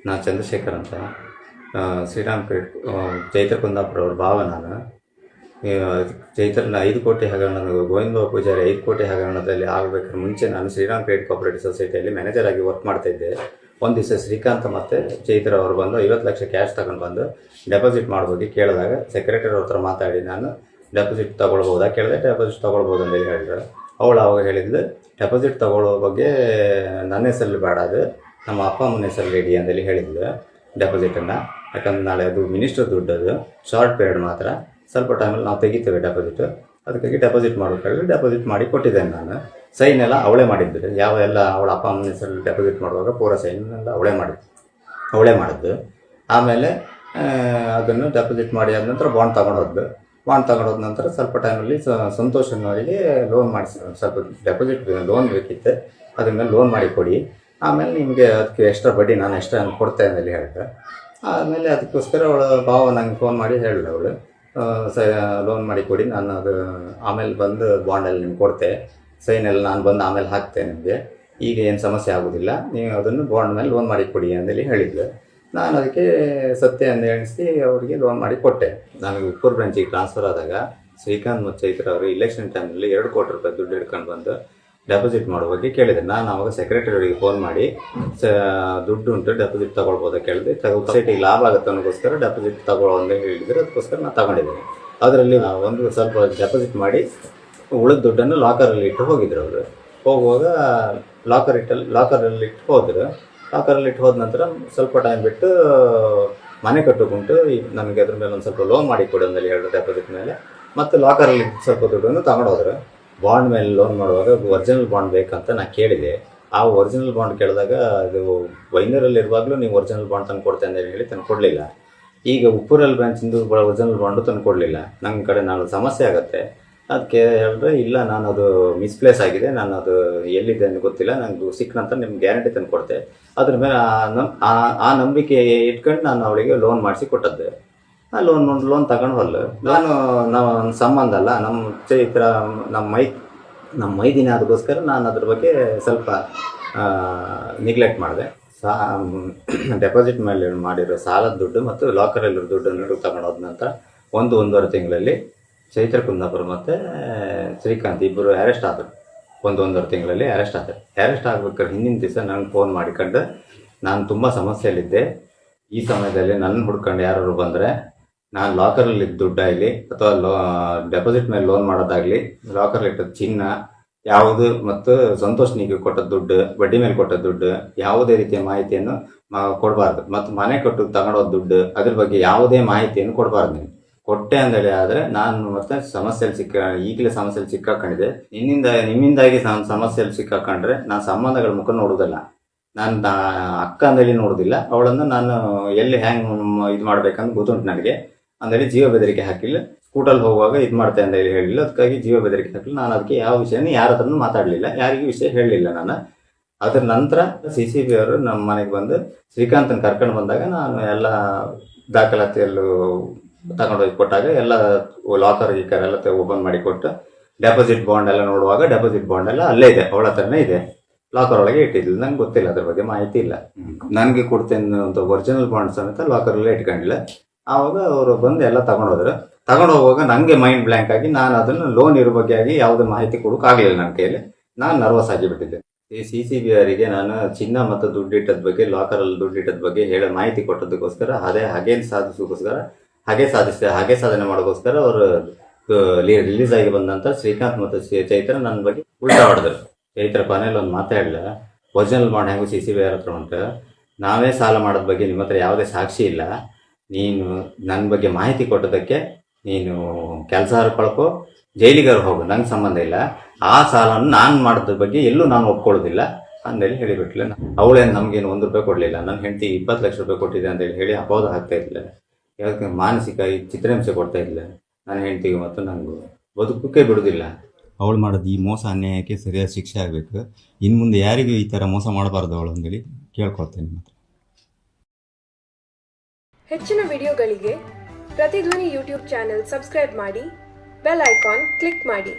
ನಾನು ಚಂದ್ರಶೇಖರ್ ಅಂತ ಶ್ರೀರಾಮ್ ಕ್ರೆಡಿಟ್ ಚೈತ್ರ ಕುಂದಾಪುರ ಅವ್ರ ಭಾವ ನಾನು. ಚೈತ್ರನ 5 ಕೋಟಿ ಹಗರಣದ ಗೋವಿಂದ ಪೂಜಾರಿ 5 ಕೋಟಿ ಹಗರಣದಲ್ಲಿ ಆಗಬೇಕಾದ್ರೆ ಮುಂಚೆ ನಾನು ಶ್ರೀರಾಮ್ ಕ್ರೆಡಿಟ್ ಕೋಆಪರೇಟಿವ್ ಸೊಸೈಟಿಯಲ್ಲಿ ಮ್ಯಾನೇಜರ್ ಆಗಿ ವರ್ಕ್ ಮಾಡ್ತಾಯಿದ್ದೆ. ಒಂದು ದಿವಸ ಶ್ರೀಕಾಂತ್ ಮತ್ತು ಚೈತ್ರ ಅವರು ಬಂದು 50 ಲಕ್ಷ ಕ್ಯಾಶ್ ತಗೊಂಡು ಬಂದು ಡೆಪಾಸಿಟ್ ಮಾಡ್ಬೋದು ಕೇಳಿದಾಗ ಸೆಕ್ರೆಟರಿ ಅವ್ರ ಹತ್ರ ಮಾತಾಡಿ ನಾನು ಡೆಪಾಸಿಟ್ ತೊಗೊಳ್ಬೋದಾ ಕೇಳಿದೆ. ಡೆಪಾಸಿಟ್ ತೊಗೊಳ್ಬೋದು ಅಂತ ಹೇಳಿದ್ರು. ಅವಳು ಅವಾಗ ಹೇಳಿದ್ಲು ಡೆಪಾಸಿಟ್ ತೊಗೊಳ್ಳೋ ಬಗ್ಗೆ ನನ್ನ ಹೆಸರಲ್ಲಿ ಬೇಡ, ಅದು ನಮ್ಮ ಅಪ್ಪ ಅಮ್ಮನ ಹೆಸರಲ್ಲಿ ಇಡಿ ಅಂತೇಳಿ ಹೇಳಿದ್ಲು ಡೆಪಾಸಿಟನ್ನು. ಯಾಕಂದ್ರೆ ನಾಳೆ ಅದು ಮಿನಿಸ್ಟರ್ ದುಡ್ಡು, ಅದು ಶಾರ್ಟ್ ಪೀರಿಯಡ್ ಮಾತ್ರ, ಸ್ವಲ್ಪ ಟೈಮಲ್ಲಿ ನಾವು ತೆಗಿತೇವೆ ಡೆಪಾಸಿಟ್. ಅದಕ್ಕಾಗಿ ಡೆಪಾಸಿಟ್ ಮಾಡೋಕ್ಕಾಗಿ ಡೆಪಾಸಿಟ್ ಮಾಡಿ ಕೊಟ್ಟಿದ್ದೇನೆ ನಾನು. ಸೈನ್ ಎಲ್ಲ ಅವಳೇ ಮಾಡಿದ್ದು, ಎಲ್ಲ ಅವಳ ಅಪ್ಪ ಅಮ್ಮನ ಹೆಸರಲ್ಲಿ ಡೆಪಾಸಿಟ್ ಮಾಡುವಾಗ ಪೂರ ಸೈನೆಲ್ಲ ಅವಳೇ ಮಾಡಿದ್ದು. ಆಮೇಲೆ ಅದನ್ನು ಡೆಪಾಸಿಟ್ ಮಾಡಿ ಆದ ನಂತರ ಬಾಂಡ್ ತಗೊಂಡೋದ ನಂತರ ಸ್ವಲ್ಪ ಟೈಮಲ್ಲಿ ಸಂತೋಷನವರಿಗೆ ಲೋನ್ ಮಾಡಿಸಿ, ಸ್ವಲ್ಪ ಡೆಪಾಸಿಟ್ ಲೋನ್ ಬೇಕಿತ್ತು, ಅದ್ರ ಮೇಲೆ ಲೋನ್ ಮಾಡಿ ಕೊಡಿ, ಆಮೇಲೆ ನಿಮಗೆ ಅದಕ್ಕೆ ಎಕ್ಸ್ಟ್ರಾ ಬಡ್ಡಿ ನಾನು ಎಕ್ಸ್ಟ್ರಾ ಕೊಡ್ತೇನೆ ಅಂತೇಳಿ ಹೇಳಿದೆ. ಆಮೇಲೆ ಅದಕ್ಕೋಸ್ಕರ ಅವಳು ಭಾವ ನಂಗೆ ಫೋನ್ ಮಾಡಿ ಹೇಳಿದೆ, ಅವಳು ಲೋನ್ ಮಾಡಿ ಕೊಡಿ, ನಾನು ಅದು ಆಮೇಲೆ ಬಂದು ಬಾಂಡಲ್ಲಿ ನಿಮ್ಗೆ ಕೊಡ್ತೆ, ಸೈನೆಲ್ಲ ನಾನು ಬಂದು ಆಮೇಲೆ ಹಾಕ್ತೇನೆ ನಿಮಗೆ, ಈಗ ಏನು ಸಮಸ್ಯೆ ಆಗೋದಿಲ್ಲ, ನೀವು ಅದನ್ನು ಬಾಂಡ್ ಮೇಲೆ ಲೋನ್ ಮಾಡಿ ಕೊಡಿ ಅಂತೇಳಿ ಹೇಳಿದ್ಲು. ನಾನು ಅದಕ್ಕೆ ಸತ್ಯ ಅಂತ ಎಣಿಸಿ ಅವರಿಗೆ ಲೋನ್ ಮಾಡಿ ಕೊಟ್ಟೆ. ನನಗೆ ಉಪ್ಪೂರು ಬ್ರಾಂಚಿಗೆ ಟ್ರಾನ್ಸ್ಫರ್ ಆದಾಗ ಶ್ರೀಕಾಂತ್ ಮತ್ತು ಚೈತ್ರ ಅವರು ಇಲೆಕ್ಷನ್ ಟೈಮಲ್ಲಿ 2 ಕೋಟಿ ರೂಪಾಯಿ ದುಡ್ಡು ಹಿಡ್ಕೊಂಡು ಬಂದು ಡೆಪಾಸಿಟ್ ಮಾಡೋ ಬಗ್ಗೆ ಕೇಳಿದೆ. ನಾನು ಆವಾಗ ಸೆಕ್ರೆಟರಿಯವರಿಗೆ ಫೋನ್ ಮಾಡಿ ದುಡ್ಡು ಉಂಟು ಡೆಪಾಸಿಟ್ ತೊಗೊಳ್ಬೋದಾ ಕೇಳಿದೆ. ಸೊಸೈಟಿಗೆ ಲಾಭ ಆಗುತ್ತೆ ಅನ್ನೋಕ್ಕೋಸ್ಕರ ಡೆಪಾಸಿಟ್ ತಗೊಳ್ಳೋ ಅಂತ ಹೇಳಿದರೆ ಅದಕ್ಕೋಸ್ಕರ ನಾನು ತಗೊಂಡಿದ್ದೀನಿ. ಅದರಲ್ಲಿ ಒಂದು ಸ್ವಲ್ಪ ಡೆಪಾಸಿಟ್ ಮಾಡಿ ಉಳಿದ ದುಡ್ಡನ್ನು ಲಾಕರಲ್ಲಿ ಇಟ್ಟು ಹೋಗಿದ್ರು ಅವರು. ಹೋಗುವಾಗ ಲಾಕರಲ್ಲಿ ಇಟ್ಟು ಹೋದರು. ಲಾಕರಲ್ಲಿ ಇಟ್ಟು ಹೋದ ನಂತರ ಸ್ವಲ್ಪ ಟೈಮ್ ಬಿಟ್ಟು ಮನೆ ಕಟ್ಟುకుంಟು ನನಗೆ ಅದ್ರ ಮೇಲೆ ಒಂದು ಸ್ವಲ್ಪ ಲೋನ್ ಮಾಡಿ ಕೊಡು ಅಂತೇಳಿ ಹೇಳಿದ್ರು ಡೆಪಾಸಿಟ್ ಮೇಲೆ. ಮತ್ತು ಲಾಕರಲ್ಲಿ ಸ್ವಲ್ಪ ದುಡ್ಡನ್ನು ತಗೊಂಡೋದ್ರು. ಬಾಂಡ್ ಮೇಲೆ ಲೋನ್ ಮಾಡುವಾಗ ಒರಿಜಿನಲ್ ಬಾಂಡ್ ಬೇಕಂತ ನಾನು ಕೇಳಿದೆ. ಆ ಒರಿಜಿನಲ್ ಬಾಂಡ್ ಕೇಳಿದಾಗ ಅದು ವೈನರಲ್ಲಿ ಇರುವಾಗಲೂ ನೀವು ಒರಿಜಿನಲ್ ಬಾಂಡ್ ತಂದು ಕೊಡ್ತೇನೆ ಅಂತ ಹೇಳಿ ತಂದು ಕೊಡಲಿಲ್ಲ. ಈಗ ಉಪ್ಪೂರಲ್ಲಿ ಬ್ರಾಂಚಿಂದು ಒರಿಜಿನಲ್ ಬಾಂಡು ತಂದು ಕೊಡಲಿಲ್ಲ. ನನ್ನ ಕಡೆ ನಾನು ಸಮಸ್ಯೆ ಆಗುತ್ತೆ ಅದಕ್ಕೆ ಹೇಳಿದ್ರೆ, ಇಲ್ಲ ನಾನು ಅದು ಮಿಸ್ಪ್ಲೇಸ್ ಆಗಿದೆ, ನಾನು ಅದು ಎಲ್ಲಿದೆ ಅಂತ ಗೊತ್ತಿಲ್ಲ, ನನಗೆ ಸಿಕ್ಕನಂತ ನಿಮ್ಗೆ ಗ್ಯಾರಂಟಿ ತಂದು ಕೊಡ್ತೆ. ಅದ್ರ ಮೇಲೆ ಆ ನಂಬಿಕೆ ಇಟ್ಕೊಂಡು ನಾನು ಅವಳಿಗೆ ಲೋನ್ ಮಾಡಿಸಿ ಕೊಟ್ಟದ್ದೆ. ಆ ಲೋನ್ ತಗೊಂಡು ನಾವು ಸಂಬಂಧ ಅಲ್ಲ, ನಮ್ಮ ಚೈತ್ರ ನಮ್ಮ ಮೈದಿನ, ಅದಕ್ಕೋಸ್ಕರ ನಾನು ಅದ್ರ ಬಗ್ಗೆ ಸ್ವಲ್ಪ ನಿಗ್ಲೆಕ್ಟ್ ಮಾಡಿದೆ. ಡೆಪಾಸಿಟ್ ಮೇಲೆ ಮಾಡಿರೋ ಸಾಲದ ದುಡ್ಡು ಮತ್ತು ಲಾಕರಲ್ಲಿರೋ ದುಡ್ಡನ್ನು ತಗೊಂಡೋದ ನಂತರ 1-1.5 ತಿಂಗಳಲ್ಲಿ ಚೈತ್ರ ಕುಂದಾಪುರ ಮತ್ತು ಶ್ರೀಕಾಂತ್ ಇಬ್ಬರು ಅರೆಸ್ಟ್ ಆದರು. 1-1.5 ತಿಂಗಳಲ್ಲಿ ಅರೆಸ್ಟ್ ಆದರು. ಅರೆಸ್ಟ್ ಆಗ್ಬೇಕಾದ್ರೆ ಹಿಂದಿನ ದಿವಸ ನನಗೆ ಫೋನ್ ಮಾಡಿಕೊಂಡು, ನಾನು ತುಂಬ ಸಮಸ್ಯೆಯಲ್ಲಿದ್ದೆ, ಈ ಸಮಯದಲ್ಲಿ ನನ್ನ ಹುಡ್ಕೊಂಡು ಯಾರು ಬಂದರೆ ನಾನು ಲಾಕರಲ್ಲಿ ದುಡ್ಡಾಗಲಿ ಅಥವಾ ಡೆಪಾಸಿಟ್ ಮೇಲೆ ಲೋನ್ ಮಾಡೋದಾಗಲಿ, ಲಾಕರ್ಲಿಟ್ಟ ಚಿನ್ನ ಯಾವುದು ಮತ್ತು ಸಂತೋಷನಿಗೆ ಕೊಟ್ಟ ದುಡ್ಡು, ಬಡ್ಡಿ ಮೇಲೆ ಕೊಟ್ಟ ದುಡ್ಡು, ಯಾವುದೇ ರೀತಿಯ ಮಾಹಿತಿಯನ್ನು ಕೊಡಬಾರ್ದು. ಮತ್ತು ಮನೆ ಕಟ್ಟು ತಗೊಂಡೋದ ದುಡ್ಡು, ಅದ್ರ ಬಗ್ಗೆ ಯಾವುದೇ ಮಾಹಿತಿಯನ್ನು ಕೊಡಬಾರ್ದು. ನೀವು ಕೊಟ್ಟೆ ಅಂತೇಳಿ ಆದರೆ ನಾನು ಮತ್ತೆ ಈಗಲೇ ಸಮಸ್ಯೆಯಲ್ಲಿ ಸಿಕ್ಕಾಕೊಂಡಿದ್ದೆ. ನಿಮ್ಮಿಂದಾಗಿ ನಾನು ಸಮಸ್ಯೆಯಲ್ಲಿ ಸಿಕ್ಕಾಕೊಂಡ್ರೆ ನಾನು ಸಂಬಂಧಗಳ ಮುಖ ನೋಡೋದಲ್ಲ, ನಾನು ಅಕ್ಕ ಅಂದೇಳಿ ನೋಡೋದಿಲ್ಲ. ಅವಳನ್ನು ನಾನು ಎಲ್ಲಿ ಹ್ಯಾಂಗೆ ಇದು ಮಾಡ್ಬೇಕಂತ ಗೊತ್ತುಂಟು ನನಗೆ ಅಂದೇಳಿ ಜೀವ ಬೆದರಿಕೆ ಹಾಕಿಲ್ಲ. ಸ್ಕೂಟಲ್ಲಿ ಹೋಗುವಾಗ ಇದು ಮಾಡ್ತೆ ಅಂತ ಹೇಳಿಲ್ಲ, ಅದಕ್ಕಾಗಿ ಜೀವ ಬೆದರಿಕೆ ಹಾಕಿಲ್ಲ. ನಾನು ಅದಕ್ಕೆ ಯಾವ ವಿಷಯನೂ ಯಾರ ಹತ್ರನೂ ಮಾತಾಡಲಿಲ್ಲ, ಯಾರಿಗೂ ವಿಷಯ ಹೇಳಲಿಲ್ಲ ನಾನು. ಅದರ ನಂತರ CCB ಅವರು ನಮ್ಮ ಮನೆಗೆ ಬಂದು ಶ್ರೀಕಾಂತನ ಕರ್ಕೊಂಡು ಬಂದಾಗ ನಾನು ಎಲ್ಲ ದಾಖಲಾತಿಯಲ್ಲೂ ತಗೊಂಡೋಗಿ ಕೊಟ್ಟಾಗ ಎಲ್ಲ ಲಾಕರ್ ಗೀಕರ್ ಎಲ್ಲ ಓಪನ್ ಮಾಡಿ ಕೊಟ್ಟು ಡೆಪಾಸಿಟ್ ಬಾಂಡ್ ಎಲ್ಲ ನೋಡುವಾಗ ಡೆಪಾಸಿಟ್ ಬಾಂಡ್ ಎಲ್ಲ ಅಲ್ಲೇ ಇದೆ, ಅವಳ ಹತ್ರನೇ ಇದೆ, ಲಾಕರ್ ಒಳಗೆ ಇಟ್ಟಿದ್ದಿಲ್ಲ. ನಂಗೆ ಗೊತ್ತಿಲ್ಲ, ಅದ್ರ ಬಗ್ಗೆ ಮಾಹಿತಿ ಇಲ್ಲ. ನನಗೆ ಕೊಡ್ತೇನೆ ಅಂತ ಒರಿಜಿನಲ್ ಬಾಂಡ್ ಸಮೇತ ಲಾಕರಲ್ಲೇ ಇಟ್ಕೊಂಡಿಲ್ಲ. ಆವಾಗ ಅವರು ಬಂದು ಎಲ್ಲ ತಗೊಂಡೋದ್ರು. ಹೋಗುವಾಗ ನನಗೆ ಮೈಂಡ್ ಬ್ಲ್ಯಾಂಕ್ ಆಗಿ ನಾನು ಅದನ್ನು ಲೋನ್ ಇರೋ ಬಗ್ಗೆ ಆಗಿ ಯಾವುದೇ ಮಾಹಿತಿ ಕೊಡೋಕ್ಕಾಗಲಿಲ್ಲ ನನ್ನ ಕೈಯಲ್ಲಿ. ನಾನು ನರ್ವಸ್ ಆಗಿಬಿಟ್ಟಿದ್ದೆ. ಈ CCB ಅವರಿಗೆ ನಾನು ಚಿನ್ನ ಮತ್ತು ದುಡ್ಡಿಟ್ಟದ ಬಗ್ಗೆ, ಲಾಕರಲ್ಲಿ ದುಡ್ಡಿಟ್ಟದ ಬಗ್ಗೆ ಮಾಹಿತಿ ಕೊಟ್ಟದಕ್ಕೋಸ್ಕರ ಹಾಗೆ ಸಾಧನೆ ಮಾಡೋಕ್ಕೋಸ್ಕರ ಅವರು ರಿಲೀಸ್ ಆಗಿ ಬಂದಂತ ಶ್ರೀಕಾಂತ್ ಮತ್ತು ಚೈತ್ರ ನನ್ನ ಬಗ್ಗೆ ಉಲ್ಟಾ ಹೊಡೆದ್ರು. ಚೈತ್ರ ಕೊನೆಯಲ್ಲಿ ಒಂದು ಮಾತಾಡಲಿಲ್ಲ, ಒರಿಜಿನಲ್ ಬಾಂಡ್ ಹೆಂಗು CCB ಅವ್ರ ಹತ್ರ ಉಂಟು, ನಾವೇ ಸಾಲ ಮಾಡೋದ ಬಗ್ಗೆ ನಿಮ್ಮ ಹತ್ರ ಯಾವುದೇ ಸಾಕ್ಷಿ ಇಲ್ಲ, ನೀನು ನನ್ನ ಬಗ್ಗೆ ಮಾಹಿತಿ ಕೊಟ್ಟೋದಕ್ಕೆ ನೀನು ಕೆಲಸ ಕಳ್ಕೊ, ಜೈಲಿಗಾರು ಹೋಗು, ನಂಗೆ ಸಂಬಂಧ ಇಲ್ಲ, ಆ ಸಾಲವನ್ನು ನಾನು ಮಾಡೋದ್ರ ಬಗ್ಗೆ ಎಲ್ಲೂ ನಾನು ಒಪ್ಕೊಳ್ಳೋದಿಲ್ಲ ಅಂದೇಳಿ ಹೇಳಿಬಿಟ್ಲೆ. ಅವಳೇನು ನಮಗೇನು 1 ರೂಪಾಯಿ ಕೊಡಲಿಲ್ಲ. ನನ್ನ ಹೆಂಡತಿ 20 ಲಕ್ಷ ರೂಪಾಯಿ ಕೊಟ್ಟಿದೆ ಅಂತೇಳಿ ಹೇಳಿ ಅಪವಾದ ಆಗ್ತಾ ಇರಲಿಲ್ಲ. ಯಾಕೆ ಮಾನಸಿಕ ಚಿತ್ರಹಿಂಸೆ ಕೊಡ್ತಾ ಇಲ್ಲ ನನ್ನ ಹೆಂಡತಿಗೆ, ಮತ್ತು ನನಗೂ ಬದುಕಕ್ಕೆ ಬಿಡೋದಿಲ್ಲ. ಅವಳು ಮಾಡೋದು ಈ ಮೋಸ ಅನ್ಯಾಯಕ್ಕೆ ಸರಿಯಾದ ಶಿಕ್ಷೆ ಆಗಬೇಕು. ಇನ್ನು ಮುಂದೆ ಯಾರಿಗೂ ಈ ಥರ ಮೋಸ ಮಾಡಬಾರ್ದು ಅವಳು ಅಂತೇಳಿ ಕೇಳ್ಕೊಳ್ತೇನೆ. ಮಾತ್ರ ಹೆಚ್ಚಿನ ವಿಡಿಯೋಗಳಿಗೆ ಪ್ರತಿಧ್ವನಿ ಯೂಟ್ಯೂಬ್ ಚಾನೆಲ್ ಸಬ್ಸ್ಕ್ರೈಬ್ ಮಾಡಿ, ಬೆಲ್ ಐಕಾನ್ ಕ್ಲಿಕ್ ಮಾಡಿ.